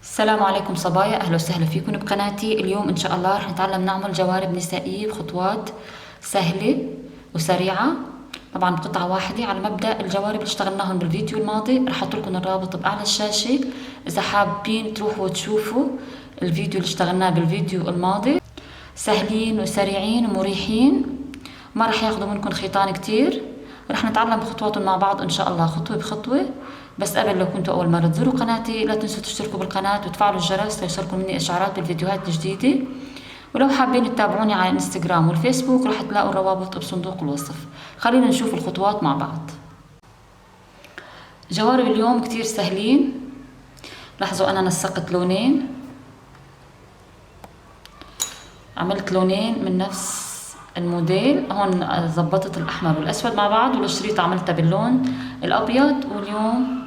السلام عليكم صبايا، أهلا وسهلا فيكم بقناتي. اليوم إن شاء الله رح نتعلم نعمل جوارب نسائية بخطوات سهلة وسريعة، طبعا بقطعة واحدة على مبدأ الجوارب اللي اشتغلناهم بالفيديو الماضي. رح أحط لكم الرابط بأعلى الشاشة إذا حابين تروحوا وتشوفوا الفيديو اللي اشتغلناه بالفيديو الماضي. سهلين وسريعين ومريحين، ما رح ياخذوا منكم خيطان كتير. رح نتعلم خطواتهم مع بعض إن شاء الله خطوة بخطوة. بس قبل، لو كنتوا أول مرة تزوروا قناتي لا تنسوا تشتركوا بالقناة وتفعلوا الجرس ليوصلكم مني إشعارات بالفيديوهات الجديدة. ولو حابين تتابعوني على الانستغرام والفيسبوك رح تلاقوا الروابط بصندوق الوصف. خلينا نشوف الخطوات مع بعض. جوارب اليوم كتير سهلين. لاحظوا أنا نسقت لونين، عملت لونين من نفس الموديل. هون زبطت الأحمر والأسود مع بعض، والشريط عملتها باللون الأبيض، واليوم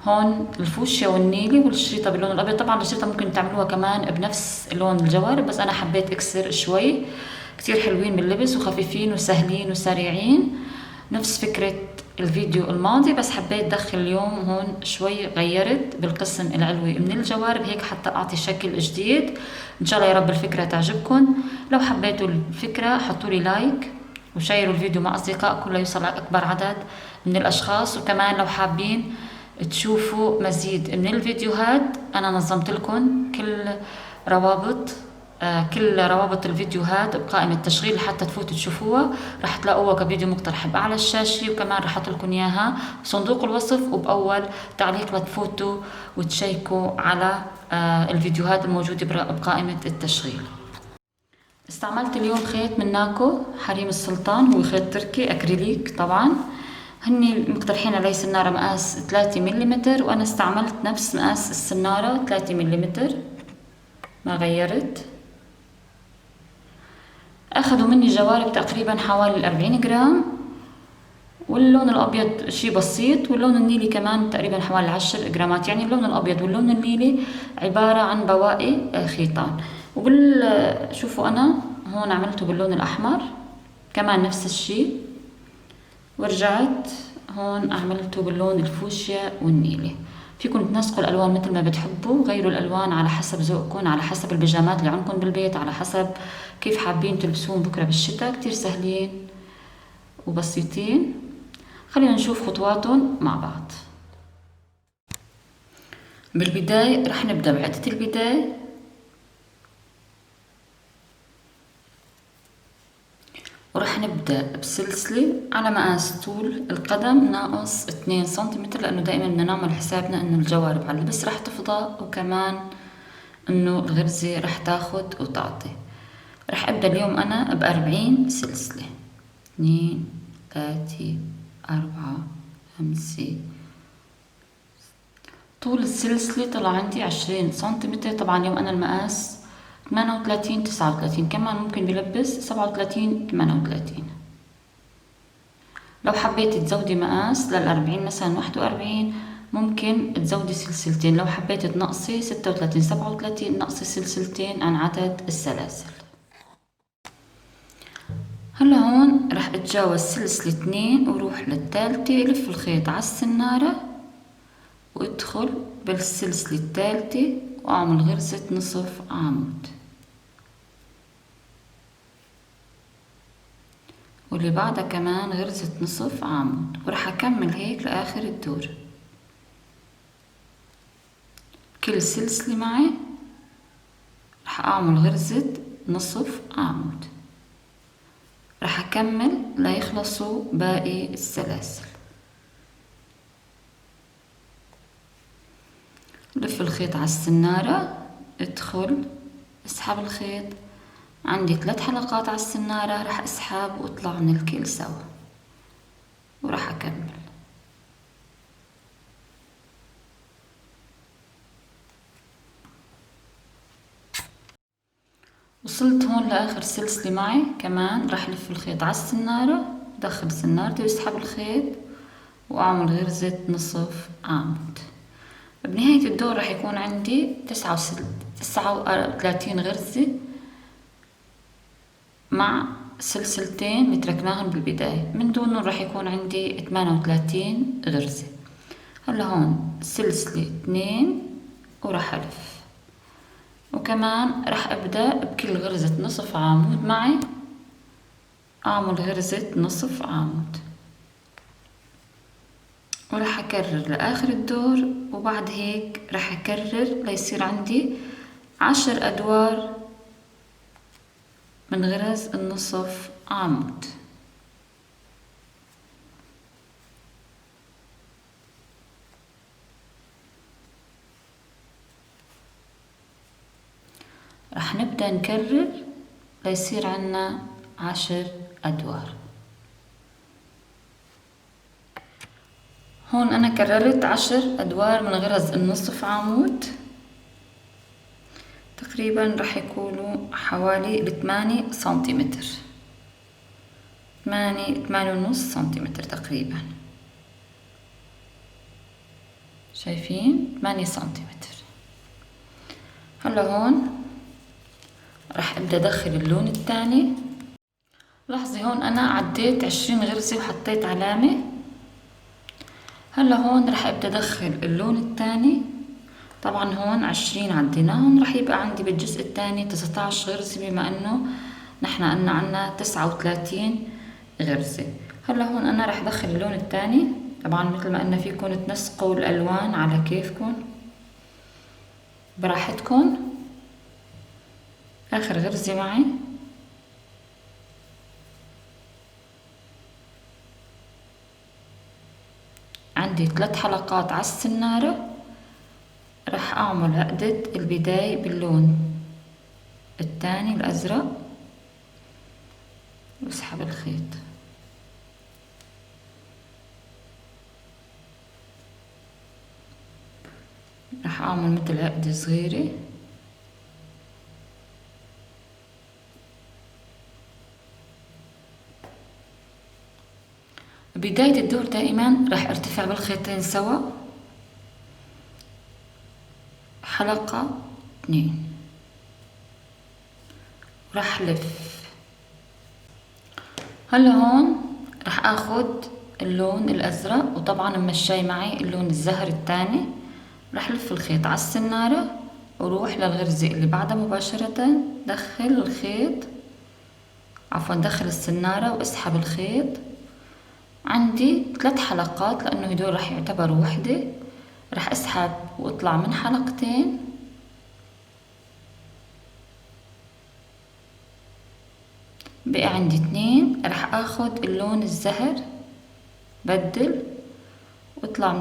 هون الفوشيا والنيلي والشريطة باللون الأبيض. طبعا الشريطة ممكن تعملوها كمان بنفس لون الجوارب، بس أنا حبيت أكسر شوي. كتير حلوين باللبس وخفيفين وسهلين وسريعين، نفس فكرة الفيديو الماضي، بس حبيت دخل اليوم هون شوي، غيرت بالقسم العلوي من الجوارب هيك حتى أعطي شكل جديد. إن شاء الله يا رب الفكرة تعجبكم. لو حبيتوا الفكرة حطوا لي لايك وشيروا الفيديو مع أصدقائكم ليوصل أكبر عدد من الأشخاص. وكمان لو حابين تشوفوا مزيد من الفيديوهات، أنا نظمت لكم كل روابط الفيديوهات بقائمة تشغيل حتى تفوتوا تشوفوها. رح تلاقوها كفيديو مقترح بأعلى الشاشة، وكمان رح أحط لكم إياها بصندوق الوصف وبأول تعليق لتفوتوا وتشيكوا على الفيديوهات الموجودة بقائمة التشغيل. استعملت اليوم خيط من ناكو حريم السلطان، هو خيط تركي أكريليك. طبعا هني مقترحين علي سنارة مقاس 3 ملم، وأنا استعملت نفس مقاس السنارة 3 ملم، ما غيرت. أخذوا مني جوارب تقريبا حوالي 40 جرام، واللون الأبيض شي بسيط، واللون النيلي كمان تقريبا حوالي 10 جرامات. يعني اللون الأبيض واللون النيلي عبارة عن بواقي خيطان. شوفوا أنا هون عملته باللون الأحمر كمان نفس الشي، ورجعت هون عملته باللون الفوشيا والنيلي. فيكم تنسقوا الألوان مثل ما بتحبوا، غيروا الألوان على حسب ذوقكم، على حسب البيجامات اللي عندكم بالبيت، على حسب كيف حابين تلبسون بكرة بالشتاء. كتير سهلين وبسيطين. خلينا نشوف خطواتهم مع بعض. بالبداية رح نبدأ بعدة البداية، ورح نبدأ بسلسلة على مقاس طول القدم ناقص 2 سنتيمتر، لأنه دائما بدنا نعمل حسابنا إنه الجوارب على اللبس رح تفضى، وكمان إنه الغرزة رح تاخد وتعطي. رح أبدأ اليوم أنا ب40 سلسلة، 2 3 4 5. طول السلسلة طلع عندي 20 سنتيمتر. طبعا اليوم أنا المقاس 38 39، كمان ممكن بلبس 37 38. لو حبيتي تزودي مقاس لل40 مثلا 41 ممكن تزودي سلسلتين. لو حبيتي تنقصي 36 37 نقصي سلسلتين عن عدد السلاسل. هلا هون رح اتجاوز سلسلة 2 وروح للثالثة، الف الخيط على السنارة وادخل بالسلسلة الثالثة واعمل غرزة نصف عمود، واللي بعدها كمان غرزة نصف عمود، ورح اكمل هيك لاخر الدور. كل سلسلة معي رح اعمل غرزة نصف عمود، رح اكمل ليخلصوا باقي السلاسل. لف الخيط على السنارة، ادخل اسحب الخيط، عندي 3 حلقات على السنارة، رح اسحب واطلع من الكل سوا، ورح اكمل. وصلت هون لاخر سلسلة معي، كمان رح لف الخيط على السنارة، دخل سنارتي واسحب الخيط واعمل غرزة نصف عمود. بنهاية الدور رح يكون عندي 39 غرزة مع سلسلتين متركناهم بالبداية، من دونهم رح يكون عندي 38 غرزة. هلا هون سلسلة 2 وراح ألف. وكمان راح أبدأ بكل غرزة نصف عمود معي أعمل غرزة نصف عمود، وراح أكرر لآخر الدور، وبعد هيك راح أكرر ليصير عندي 10 أدوار من غرز النصف عمود. راح نبدأ نكرر ليصير عنا 10 أدوار. هون أنا كررت 10 أدوار من غرز النصف عمود، تقريبا راح يكونوا حوالي 8 سنتيمتر، 8.5 سنتيمتر تقريبا. شايفين 8 سنتيمتر. هلا هون راح ابدأ ادخل اللون الثاني. لاحظي هون انا عديت 20 غرزة وحطيت علامة. هلا هون راح ابدأ ادخل اللون الثاني. طبعا هون 20 عديناهم، راح يبقى عندي بالجزء الثاني 19 غرزة، بما انه نحن قلنا عنا 39 غرزة. هلا هون انا راح ادخل اللون الثاني. طبعا مثل ما قلنا فيكم تنسقوا الالوان على كيفكم براحتكم. اخر غرزة معي عندي 3 حلقات على السنارة، راح اعمل عقدة البداية باللون الثاني الازرق واسحب الخيط. راح اعمل مثل عقدة صغيرة بداية الدور. دائما راح ارتفع بالخيطين سوا، حلقة 2، راح لف. هلا هون راح اخد اللون الازرق، وطبعا ممشي معي اللون الزهر الثاني. راح لف الخيط على السنارة وروح للغرزة اللي بعدها مباشرة، دخل الخيط، عفوا دخل السنارة واسحب الخيط. عندي 3 حلقات لانه هدول راح يعتبروا وحدة، راح اسحب واطلع من حلقتين، بقى عندي 2. راح اخد اللون الزهر بدل واطلع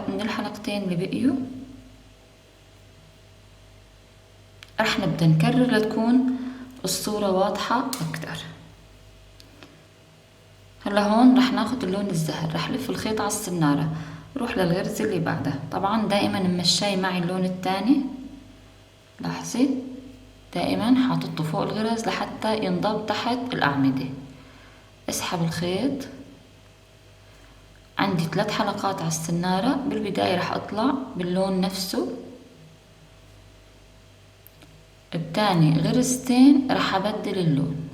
من الحلقتين اللي بقيوا. راح نبدأ نكرر لتكون الصورة واضحة اكتر. هلا هون راح ناخد اللون الزهر، راح لف الخيط على السنارة، روح للغرزة اللي بعدها. طبعا دائما ممشي معي اللون الثاني، لاحظي دائما حاططه فوق الغرز لحتى ينضب تحت الأعمدة. اسحب الخيط. عندي 3 حلقات على السنارة. بالبداية راح اطلع باللون نفسه، بتاني غرزتين راح ابدل اللون.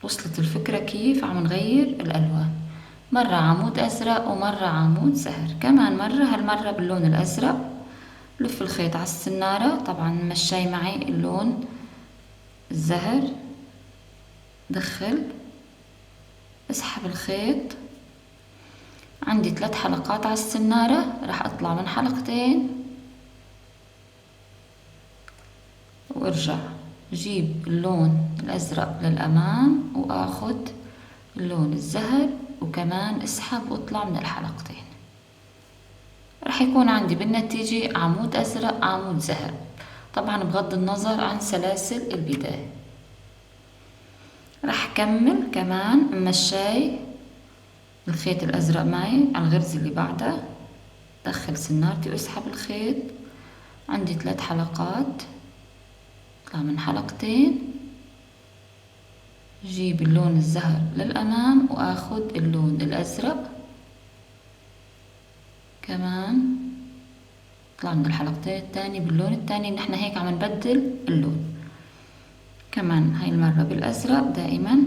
وصلت الفكرة كيف عم نغير الالوان؟ مرة عمود ازرق ومرة عمود زهر، كمان مرة هالمرة باللون الازرق. لف الخيط على السنارة، طبعا مشي معي اللون الزهر، دخل اسحب الخيط. عندي 3 حلقات على السنارة، راح اطلع من حلقتين وارجع جيب اللون الازرق للامام واخد اللون الزهر وكمان اسحب واطلع من الحلقتين. راح يكون عندي بالنتيجة عمود ازرق عمود زهر، طبعا بغض النظر عن سلاسل البداية. راح اكمل كمان مشاي الخيط الازرق معي على الغرزة اللي بعدها، دخل سنارتي واسحب الخيط. عندي 3 حلقات، اطلع من حلقتين، جيب اللون الزهر للامام واخد اللون الازرق كمان، اطلع من الحلقتين التاني باللون التاني. نحن هيك عم نبدل اللون كمان. هاي المرة بالازرق، دائما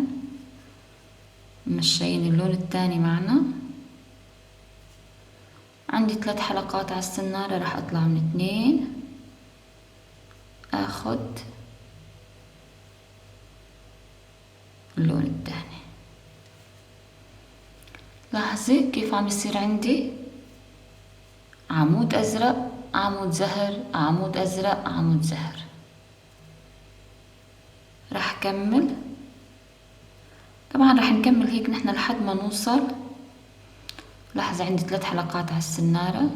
مشيين اللون التاني معنا. عندي 3 حلقات على السنارة، راح اطلع من 2 اخد اللون الثاني. لاحظي كيف عم يصير عندي عمود ازرق، عمود زهر، عمود ازرق، عمود زهر. راح اكمل، طبعا راح نكمل هيك نحن لحد ما نوصل. لاحظي عندي 3 حلقات على السنارة،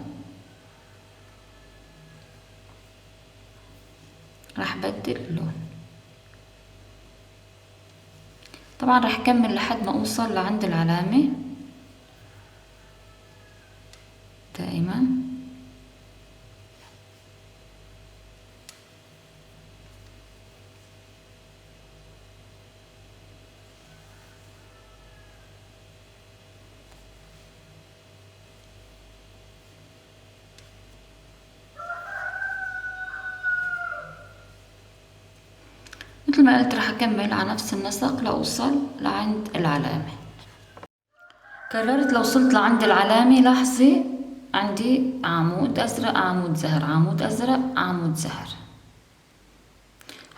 راح بدل اللون. طبعا راح اكمل لحد ما اوصل لعند العلامة دائما. مثل ما قلت راح اكمل على نفس النسق لأوصل لعند العلامة. كررت لوصلت لعند العلامة، لاحظي عندي عمود ازرق، عمود زهر، عمود ازرق، عمود زهر.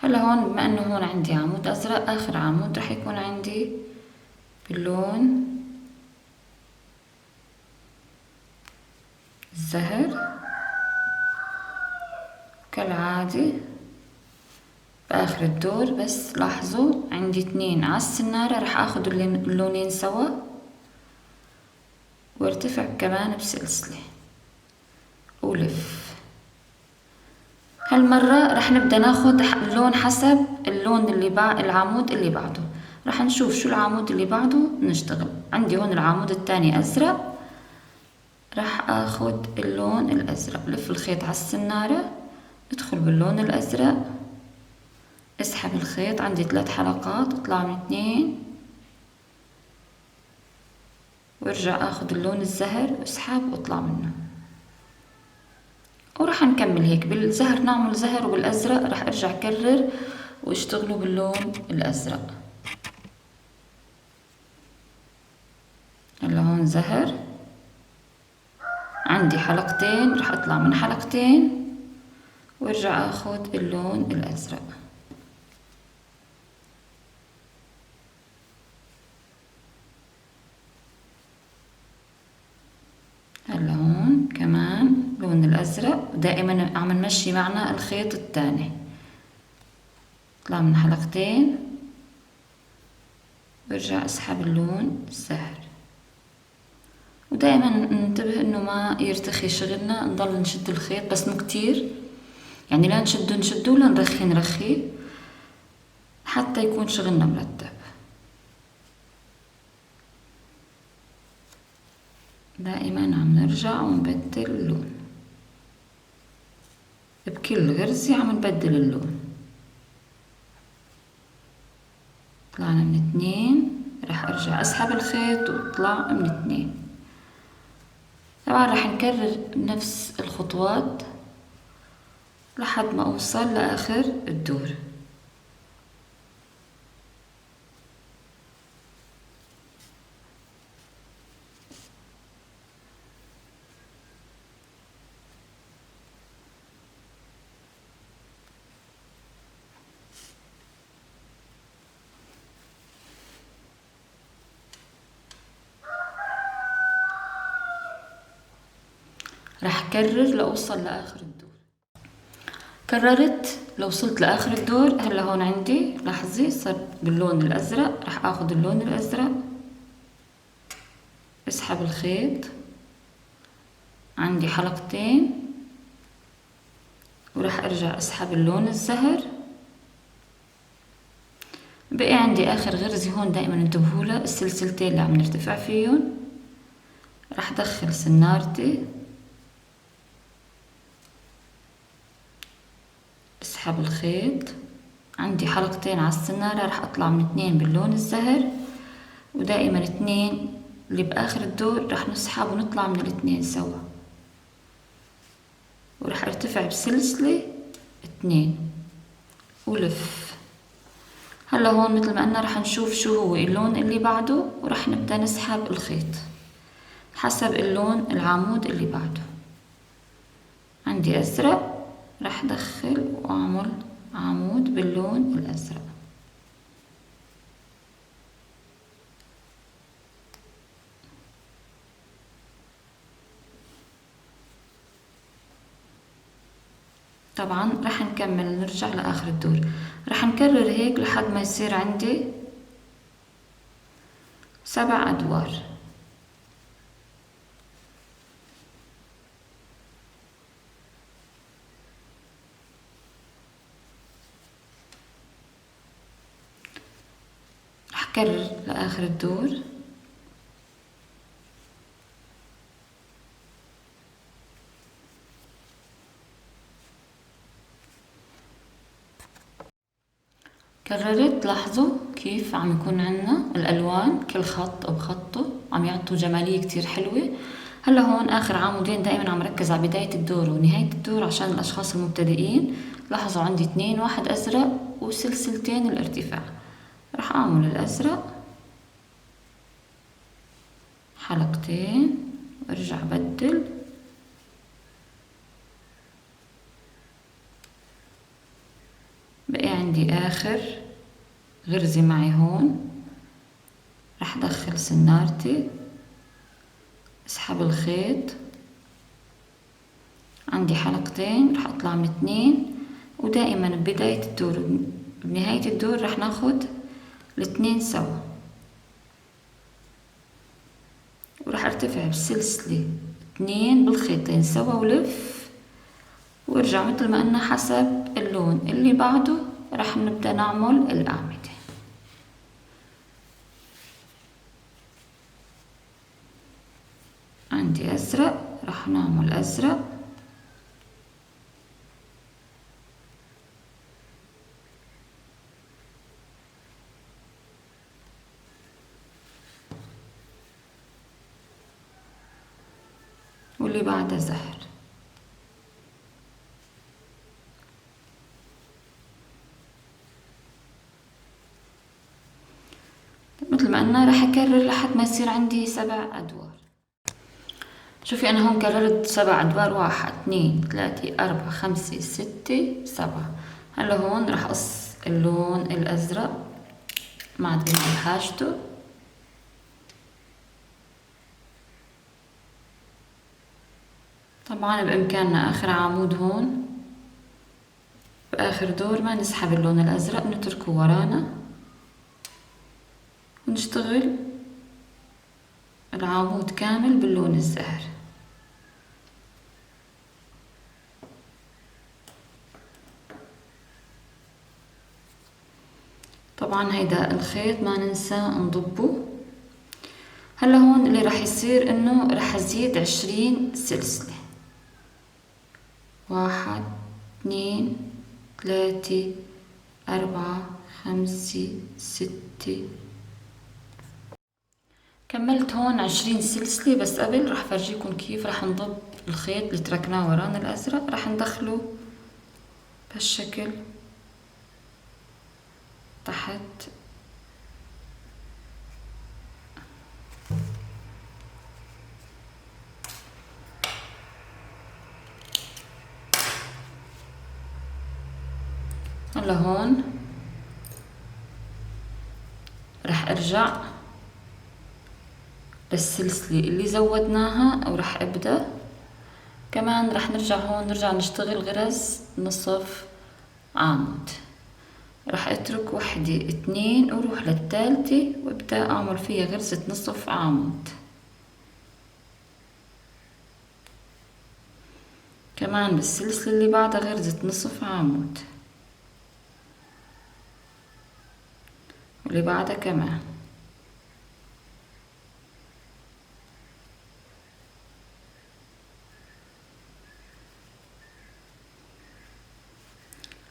هلا هون بما انه هون عندي عمود ازرق، اخر عمود راح يكون عندي باللون الزهر كالعادة بآخر الدور. بس لاحظوا عندي 2 على السنارة، راح اخد اللونين سوا وارتفع كمان بسلسلة ولف. هالمرة راح نبدأ ناخد اللون حسب اللون اللي العمود اللي بعده. راح نشوف شو العمود اللي بعده نشتغل. عندي هون العمود الثاني ازرق، راح اخد اللون الازرق، لف الخيط على السنارة، ادخل باللون الازرق، اسحب الخيط. عندي 3 حلقات، اطلع من 2 وارجع اخد اللون الزهر واسحب واطلع منه. وراح نكمل هيك بالزهر، نعمل زهر، وبالازرق راح ارجع اكرر واشتغلوا باللون الازرق. هلا هون زهر، عندي حلقتين، راح اطلع من حلقتين وارجع اخد اللون الازرق. هلا هون كمان لون الازرق، دائما عم نمشي معنا الخيط الثاني. اطلع من حلقتين وارجع اسحب اللون الزهر. ودائما ننتبه انه ما يرتخي شغلنا، نضل نشد الخيط بس مو كتير، يعني لا نشده ولا نرخيه حتى يكون شغلنا مرتب. دائما عم نرجع ونبدل اللون، بكل غرزة عم نبدل اللون. طلعنا من 2، راح ارجع اسحب الخيط واطلع من 2. طبعا راح نكرر نفس الخطوات لحد ما اوصل لاخر الدور. راح كرر لأوصل لآخر الدور. كررت لوصلت لآخر الدور. هلا هون عندي لاحظي صرت باللون الأزرق، راح اخد اللون الأزرق، اسحب الخيط، عندي حلقتين وراح ارجع اسحب اللون الزهر. بقي عندي اخر غرزة هون، دائما انتبهوا لها، السلسلتين اللي عم نرتفع فيهم. راح ادخل سنارتي، اسحب الخيط، عندي حلقتين على السنارة، راح اطلع من 2 باللون الزهر، ودائما 2 اللي باخر الدور راح نسحب ونطلع من ال2 سوا، وراح ارتفع بسلسلة 2 ولف. هلا هون مثل ما قلنا راح نشوف شو هو اللون اللي بعده، وراح نبدأ نسحب الخيط. حسب اللون العمود اللي بعده. عندي ازرق، راح ادخل واعمل عمود باللون الازرق. طبعا راح نكمل نرجع لاخر الدور، راح نكرر هيك لحد ما يصير عندي 7 ادوار. راح اكرر لاخر الدور. كررت. لاحظوا كيف عم يكون عنا الالوان كل خط بخطه عم يعطوا جمالية كتير حلوة. هلا هون اخر عمودين دائما عم ركز على بداية الدور ونهاية الدور عشان الاشخاص المبتدئين. لاحظوا عندي 2 واحد ازرق وسلسلتين الارتفاع. راح اعمل الازرق حلقتين وارجع بدل. بقي عندي اخر غرزة معي هون. راح ادخل سنارتي، اسحب الخيط، عندي حلقتين راح اطلع من 2. ودائما ببداية الدور بنهاية الدور راح ناخد الاثنين سوا، وراح ارتفع بالسلسلة 2 بالخيطين سوا ولف وارجع مثل ما قلنا حسب اللون اللي بعده راح نبدأ نعمل الأعمدة. عندي أزرق، راح نعمل أزرق، واللي بعده زهر. مثل ما قلنا راح اكرر لحد ما يصير عندي 7 ادوار. شوفي انا هون كررت 7 ادوار، 1 2 3 4 5 6 7. هلا هون راح اقص اللون الازرق مع حاجته. طبعا بامكاننا اخر عمود هون باخر دور ما نسحب اللون الازرق، نتركه ورانا ونشتغل العمود كامل باللون الزهر. طبعا هيدا الخيط ما ننسى نضبه. هلا هون اللي راح يصير انه راح ازيد 20 سلسلة. 1 2 3 4 5 6. كملت هون 20 سلسلة، بس قبل راح فرجيكم كيف راح نضب الخيط اللي تركناه ورانا الازرق. راح ندخله بهالشكل تحت هلا هون راح ارجع للسلسلة اللي زودناها وراح ابدأ كمان. راح نرجع هون نرجع نشتغل غرز نصف عمود. راح اترك 1 2 واروح للثالثة وابدأ اعمل فيها غرزة نصف عمود. كمان بالسلسلة اللي بعدها غرزة نصف عمود، واللي بعدها كمان.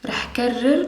راح كرر